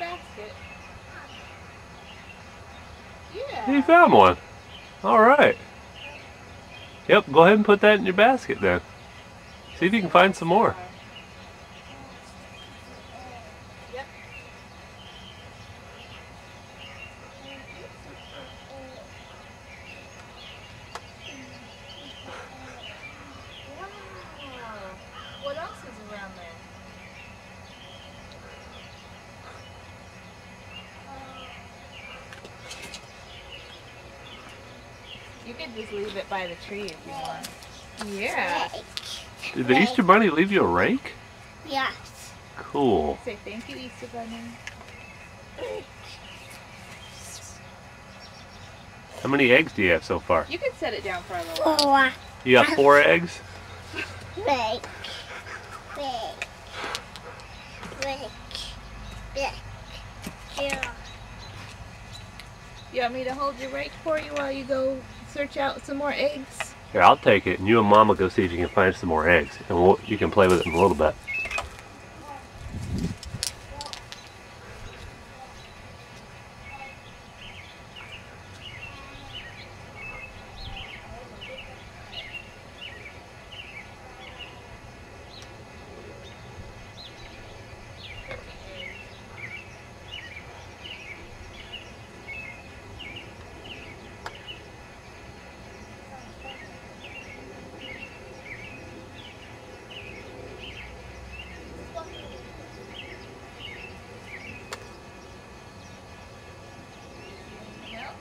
basket. Yeah. You found one. Alright. Yep, go ahead and put that in your basket then. See if you can find some more. Yep. Wow. What else is around there? You could just leave it by the tree if you want. Yeah. Did the Easter Bunny leave you a rake? Yes. Cool. Say thank you, Easter Bunny. How many eggs do you have so far? You can set it down for a little while. 4. You got 4 eggs? Rake. Yeah. You want me to hold your rake for you while you go search out some more eggs? Here, I'll take it, and you and Mama go see if you can find some more eggs, and you can play with it in a little bit. Anything else?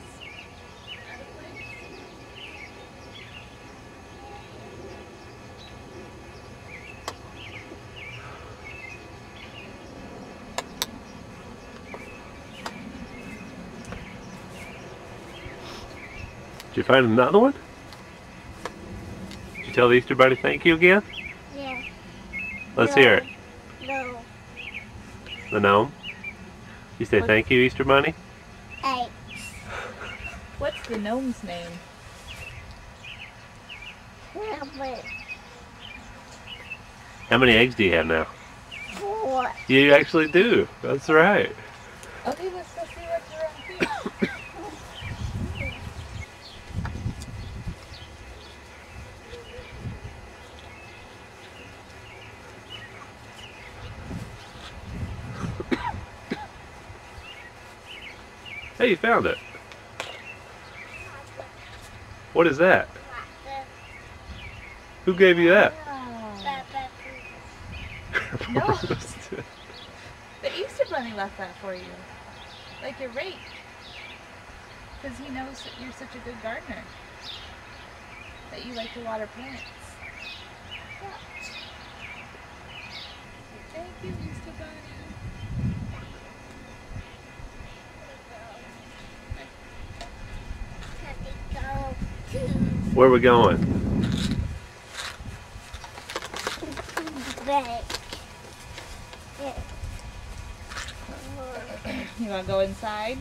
Other place? Did you find another one? Did you tell the Easter Bunny thank you again? Yeah. Let's hear it. No. The gnome? You say thank you, Easter Bunny? 8. What's the gnome's name? How many eggs do you have now? 4. You actually do. That's right. Okay, let's go see what's around here. Hey, you found it. What is that? Who gave you that? No. The Easter Bunny left that for you. Like your rake. Because he knows that you're such a good gardener. That you like to water plants. Thank you, Easter Bunny. Where are we going? You want to go inside?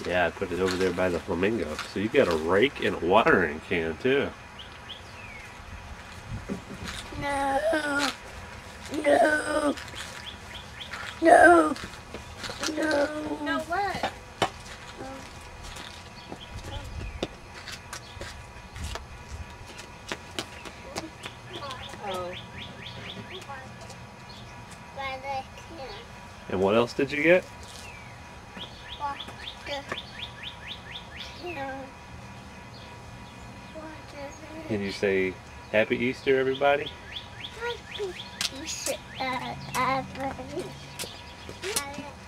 Yeah, I put it over there by the flamingo. So you got a rake and a watering can too. No. No. No. No. No, what? Oh. And what else did you get? Can you say Happy Easter, everybody?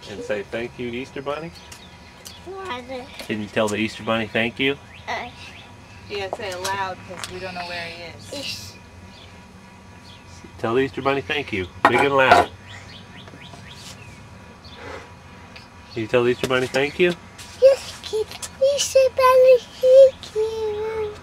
And say thank you, Easter Bunny? Can you tell the Easter Bunny thank you? You gotta say it loud because we don't know where he is. Tell the Easter Bunny thank you, big and loud. Can you tell the Easter Bunny thank you? Yes, Easter Bunny, thank you.